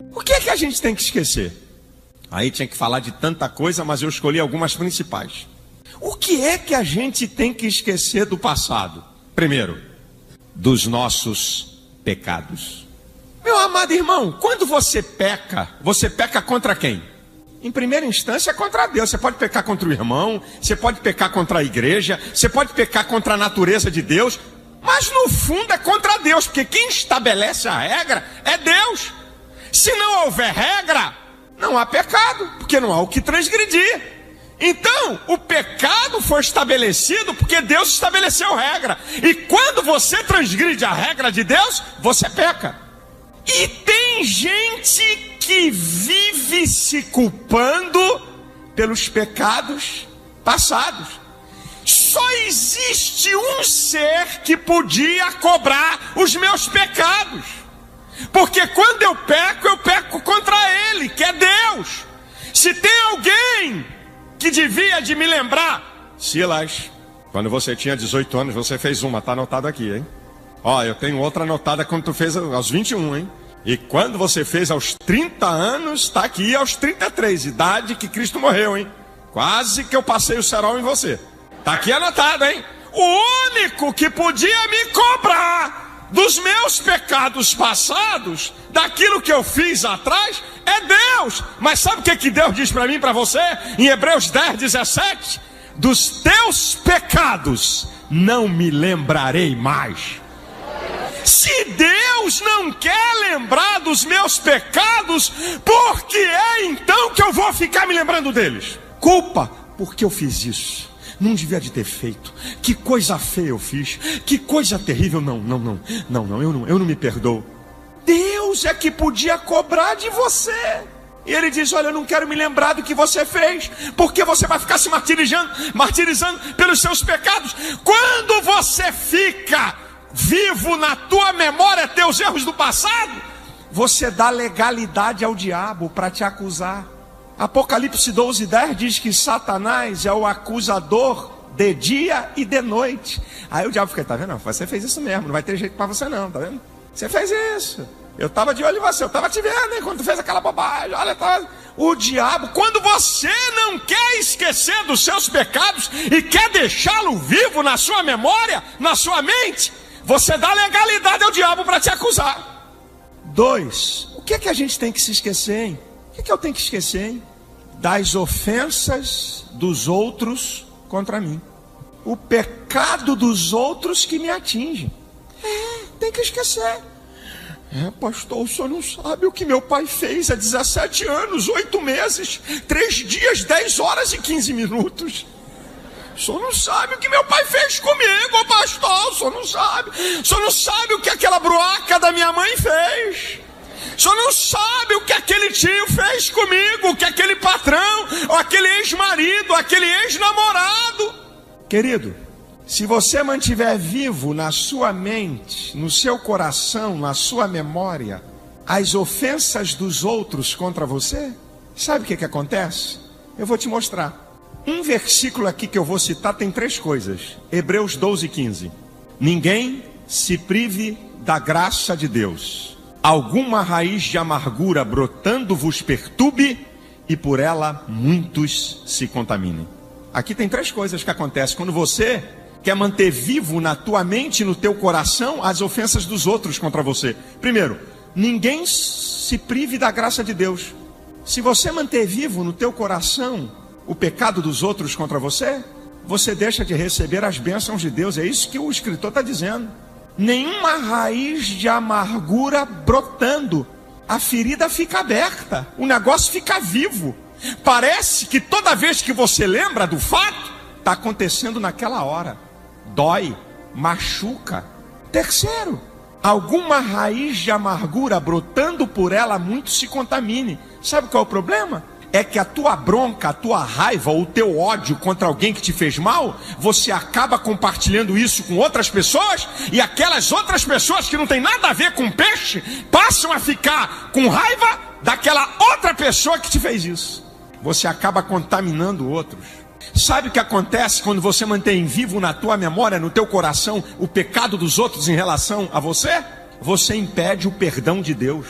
O que é que a gente tem que esquecer? Aí tinha que falar de tanta coisa, mas eu escolhi algumas principais. O que é que a gente tem que esquecer do passado? Primeiro, dos nossos pecados. Meu amado irmão, quando você peca contra quem? Em primeira instância, contra Deus. Você pode pecar contra o irmão, você pode pecar contra a igreja, você pode pecar contra a natureza de Deus, mas no fundo é contra Deus, porque quem estabelece a regra é Deus. Se não houver regra, não há pecado, porque não há o que transgredir. Então, o pecado foi estabelecido porque Deus estabeleceu regra. E quando você transgride a regra de Deus, você peca. E tem gente que vive se culpando pelos pecados passados. Só existe um ser que podia cobrar os meus pecados. Porque quando eu peco contra Ele, que é Deus. Se tem alguém que devia de me lembrar, Silas, quando você tinha 18 anos, você fez uma, tá anotado aqui, hein? Ó, eu tenho outra anotada quando tu fez aos 21, hein? E quando você fez aos 30 anos, tá aqui aos 33, idade que Cristo morreu, hein? Quase que eu passei o cerol em você. Tá aqui anotado, hein? O único que podia me cobrar dos meus pecados passados, daquilo que eu fiz atrás, é Deus. Mas sabe o que Deus diz para mim e para você? Em Hebreus 10, 17: dos teus pecados não me lembrarei mais. Se Deus não quer lembrar dos meus pecados, por que é então que eu vou ficar me lembrando deles? Culpa, porque eu fiz isso. Não devia de ter feito. Que coisa feia eu fiz. Que coisa terrível. Não, eu não me perdoo. Deus é que podia cobrar de você. E Ele diz: olha, eu não quero me lembrar do que você fez, porque você vai ficar se martirizando pelos seus pecados. Quando você fica vivo na tua memória teus erros do passado, você dá legalidade ao diabo para te acusar. Apocalipse 12:10 diz que Satanás é o acusador de dia e de noite. Aí o diabo fica: tá vendo? Você fez isso mesmo, não vai ter jeito para você não, tá vendo? Você fez isso. Eu estava de olho em você, eu estava te vendo, hein, quando tu fez aquela bobagem. Olha, o diabo, quando você não quer esquecer dos seus pecados e quer deixá-lo vivo na sua memória, na sua mente, você dá legalidade ao diabo para te acusar. 2. O que é que a gente tem que se esquecer, hein? O que eu tenho que esquecer, hein? Das ofensas dos outros contra mim. O pecado dos outros que me atinge. Tem que esquecer. Pastor, o senhor não sabe o que meu pai fez há 17 anos, 8 meses, 3 dias, 10 horas e 15 minutos. O senhor não sabe o que meu pai fez comigo, pastor. O senhor não sabe. O senhor não sabe o que aquela bruaca da minha mãe fez. O senhor não sabe o que aquele tio fez comigo, o que aquele patrão, ou aquele ex-marido, aquele ex-namorado. Querido, se você mantiver vivo na sua mente, no seu coração, na sua memória, as ofensas dos outros contra você, sabe o que acontece? Eu vou te mostrar. Um versículo aqui que eu vou citar tem 3 coisas. Hebreus 12:15. Ninguém se prive da graça de Deus. Alguma raiz de amargura brotando vos perturbe, e por ela muitos se contaminem. Aqui tem 3 coisas que acontecem quando você quer manter vivo na tua mente e no teu coração as ofensas dos outros contra você. Primeiro, ninguém se prive da graça de Deus. Se você manter vivo no teu coração o pecado dos outros contra você, você deixa de receber as bênçãos de Deus. É isso que o escritor está dizendo. Nenhuma raiz de amargura brotando, a ferida fica aberta, o negócio fica vivo. Parece que toda vez que você lembra do fato, está acontecendo naquela hora. Dói, machuca. Terceiro, alguma raiz de amargura brotando, por ela muitos se contamine. Sabe qual é o problema? É que a tua bronca, a tua raiva, o teu ódio contra alguém que te fez mal, você acaba compartilhando isso com outras pessoas, e aquelas outras pessoas que não tem nada a ver com peixe, passam a ficar com raiva daquela outra pessoa que te fez isso. Você acaba contaminando outros. Sabe o que acontece quando você mantém vivo na tua memória, no teu coração, o pecado dos outros em relação a você? Você impede o perdão de Deus.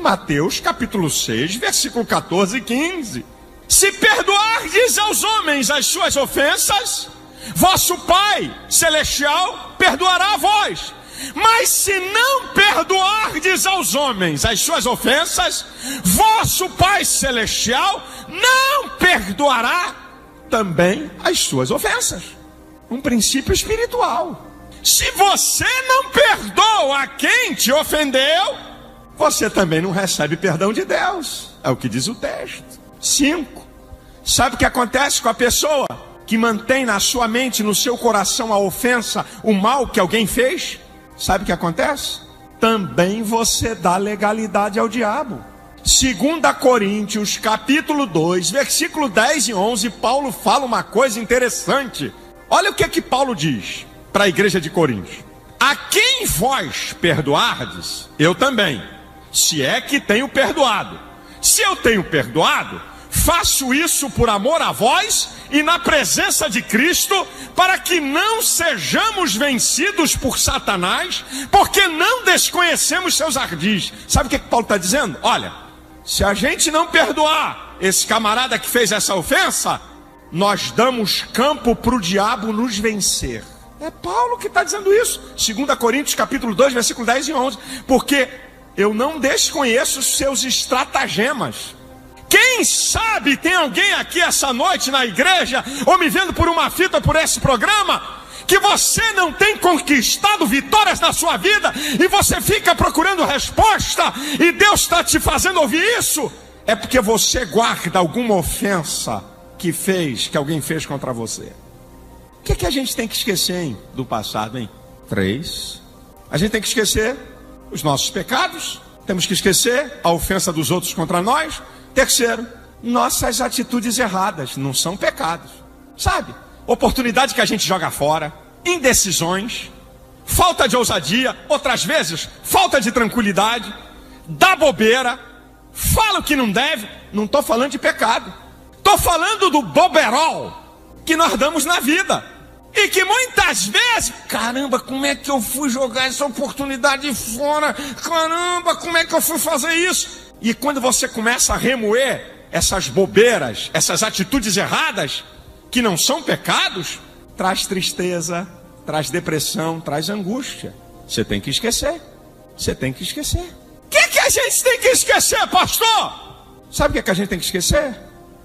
Mateus capítulo 6, versículo 14 e 15. Se perdoardes aos homens as suas ofensas, vosso Pai Celestial perdoará a vós. Mas se não perdoardes aos homens as suas ofensas, vosso Pai Celestial não perdoará também as suas ofensas. Um princípio espiritual. Se você não perdoa quem te ofendeu, você também não recebe perdão de Deus. É o que diz o texto. 5. Sabe o que acontece com a pessoa que mantém na sua mente, no seu coração, a ofensa, o mal que alguém fez? Sabe o que acontece? Também você dá legalidade ao diabo. 2 Coríntios, capítulo 2, versículo 10 e 11, Paulo fala uma coisa interessante. Olha o que Paulo diz para a igreja de Coríntios. A quem vós perdoardes, eu também, se é que tenho perdoado. Se eu tenho perdoado, faço isso por amor a vós e na presença de Cristo, para que não sejamos vencidos por Satanás, porque não desconhecemos seus ardis. Sabe o que Paulo está dizendo? Olha, se a gente não perdoar esse camarada que fez essa ofensa, nós damos campo para o diabo nos vencer. É Paulo que está dizendo isso. 2 Coríntios capítulo 2, versículo 10 e 11. Porque eu não desconheço os seus estratagemas. Quem sabe tem alguém aqui essa noite na igreja, ou me vendo por uma fita por esse programa, que você não tem conquistado vitórias na sua vida, e você fica procurando resposta, e Deus está te fazendo ouvir isso. É porque você guarda alguma ofensa que alguém fez contra você. O que a gente tem que esquecer, hein, do passado, hein? 3. A gente tem que esquecer os nossos pecados. Temos que esquecer a ofensa dos outros contra nós. Terceiro, nossas atitudes erradas não são pecados. Sabe? Oportunidade que a gente joga fora, indecisões, falta de ousadia, outras vezes falta de tranquilidade, dá bobeira, fala o que não deve. Não estou falando de pecado. Estou falando do boberol que nós damos na vida. E que muitas vezes, caramba, como é que eu fui jogar essa oportunidade fora? Caramba, como é que eu fui fazer isso? E quando você começa a remoer essas bobeiras, essas atitudes erradas, que não são pecados, traz tristeza, traz depressão, traz angústia. Você tem que esquecer. Você tem que esquecer. O que a gente tem que esquecer, pastor? Sabe o que a gente tem que esquecer?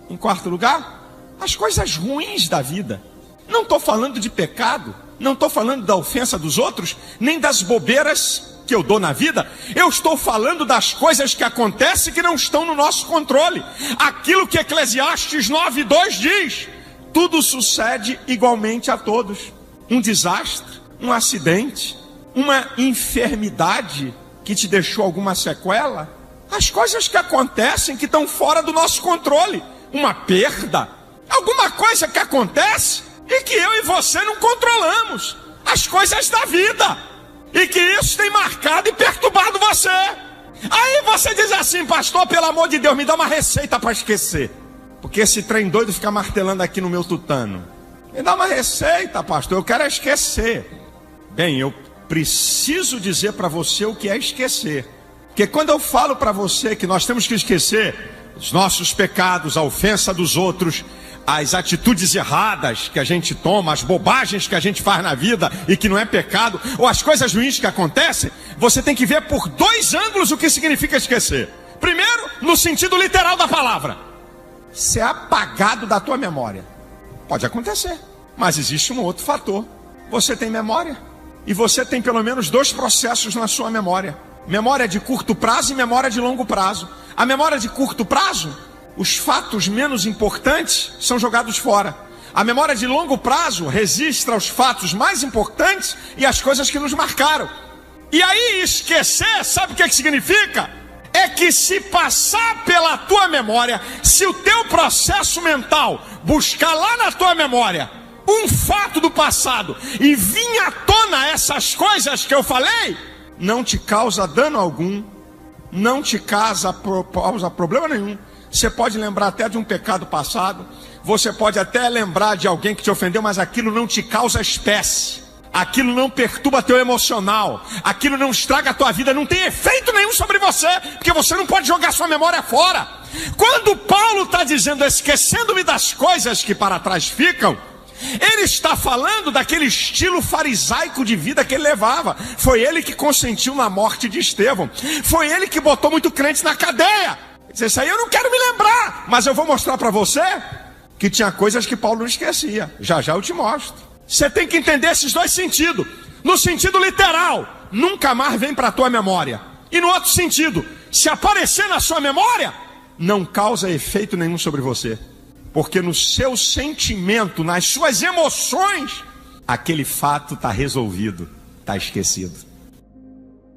Em quarto lugar, as coisas ruins da vida. Não estou falando de pecado, não estou falando da ofensa dos outros, nem das bobeiras que eu dou na vida. Eu estou falando das coisas que acontecem que não estão no nosso controle. Aquilo que Eclesiastes 9:2 diz: tudo sucede igualmente a todos. Um desastre, um acidente, uma enfermidade que te deixou alguma sequela. As coisas que acontecem que estão fora do nosso controle. Uma perda, alguma coisa que acontece e que eu e você não controlamos. As coisas da vida. E que isso tem marcado e perturbado você. Aí você diz assim: pastor, pelo amor de Deus, me dá uma receita para esquecer. Porque esse trem doido fica martelando aqui no meu tutano. Me dá uma receita, pastor, eu quero esquecer. Bem, eu preciso dizer para você o que é esquecer. Porque quando eu falo para você que nós temos que esquecer os nossos pecados, a ofensa dos outros, as atitudes erradas que a gente toma, as bobagens que a gente faz na vida e que não é pecado, ou as coisas ruins que acontecem, você tem que ver por dois ângulos o que significa esquecer. Primeiro, no sentido literal da palavra. Ser apagado da tua memória. Pode acontecer, mas existe um outro fator. Você tem memória, e você tem pelo menos dois processos na sua memória. Memória de curto prazo e memória de longo prazo. A memória de curto prazo, os fatos menos importantes são jogados fora. A memória de longo prazo registra os fatos mais importantes e as coisas que nos marcaram. E aí esquecer, sabe o que significa? É que se passar pela tua memória, se o teu processo mental buscar lá na tua memória um fato do passado e vir à tona essas coisas que eu falei, não te causa dano algum, não te causa problema nenhum. Você pode lembrar até de um pecado passado, você pode até lembrar de alguém que te ofendeu, mas aquilo não te causa espécie. aquilo não perturba teu emocional, aquilo não estraga a tua vida, não tem efeito nenhum sobre você, porque você não pode jogar sua memória fora. Quando Paulo está dizendo, esquecendo-me das coisas que para trás ficam, ele está falando daquele estilo farisaico de vida que ele levava. Foi ele que consentiu na morte de Estevão, foi ele que botou muito crente na cadeia. Isso aí eu não quero me lembrar, mas eu vou mostrar para você que tinha coisas que Paulo não esquecia. Já já eu te mostro. Você tem que entender esses dois sentidos. No sentido literal, nunca mais vem para a tua memória. E no outro sentido, se aparecer na sua memória, não causa efeito nenhum sobre você. Porque no seu sentimento, nas suas emoções, aquele fato está resolvido, está esquecido.